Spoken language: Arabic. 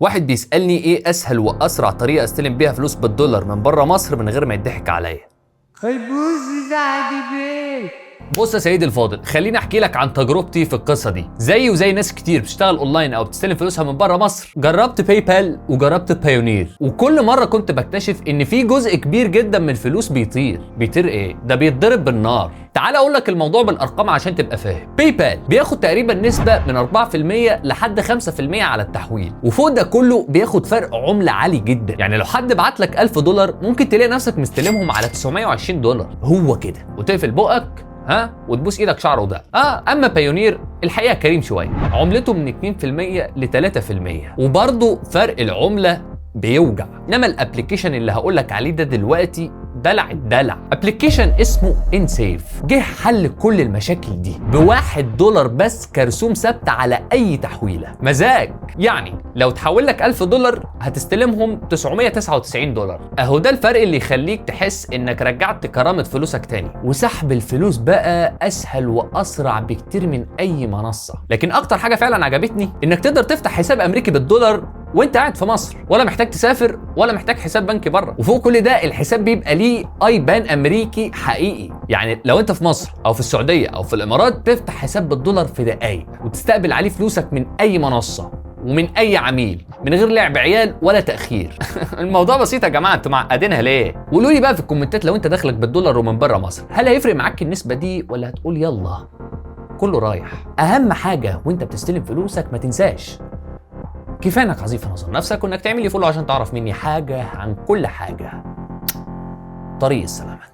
واحد بيسألني ايه اسهل واسرع طريقة استلم بيها فلوس بالدولار من بره مصر من غير ما يضحك عليا. بص يا سيدي الفاضل، خليني احكي لك عن تجربتي في القصه دي. زيي وزي ناس كتير بتشتغل اونلاين او بتستلم فلوسها من بره مصر، جربت باي بال وجربت بايونير، وكل مره كنت بكتشف ان في جزء كبير جدا من الفلوس بيطير ايه ده، بيتضرب بالنار. تعال اقول لك الموضوع بالارقام عشان تبقى فاهم. باي بال بياخد تقريبا نسبه من 4% لحد 5% على التحويل، وفوق ده كله بياخد فرق عمله عالي جدا. يعني لو حد بعت لك 1000 دولار ممكن تلاقي نفسك مستلمهم على 920 دولار، هو كده، وتقفل بقك وتبوس ايدك شعر وده. اما بايونير الحقيقه كريم شويه، عملته من 2% ل 3%، وبرضه فرق العمله بيوجع. انما الابلكيشن اللي هقولك عليه ده دلوقتي دلع الدلع. ابلكيشن اسمه انسيف، جه حل كل المشاكل دي ب1 دولار بس كرسوم ثابته على اي تحويله. مزاج يعني لو تحول لك 1000 دولار هتستلمهم 999 دولار. اهو ده الفرق اللي يخليك تحس انك رجعت كرامه فلوسك تاني. وسحب الفلوس بقى اسهل واسرع بكتير من اي منصه. لكن اكتر حاجه فعلا عجبتني انك تقدر تفتح حساب امريكي بالدولار وانت قاعد في مصر، ولا محتاج تسافر ولا محتاج حساب بنكي بره. وفوق كل ده الحساب بيبقى ليه ايبان امريكي حقيقي. يعني لو انت في مصر او في السعوديه او في الامارات تفتح حساب بالدولار في دقايق وتستقبل عليه فلوسك من اي منصه ومن اي عميل من غير لعب عيال ولا تاخير. الموضوع بسيط يا جماعه، انتوا معقدينها ليه؟ قولوا لي بقى في الكومنتات لو انت داخلك بالدولار ومن بره مصر، هل هيفرق معاك النسبه دي ولا هتقول يلا كله رايح؟ اهم حاجه وانت بتستلم فلوسك ما تنساش كفايه انك عظيم في نظر نفسك، وانك تعمل لي فولو عشان تعرف مني حاجه عن كل حاجه. طريق السلامه.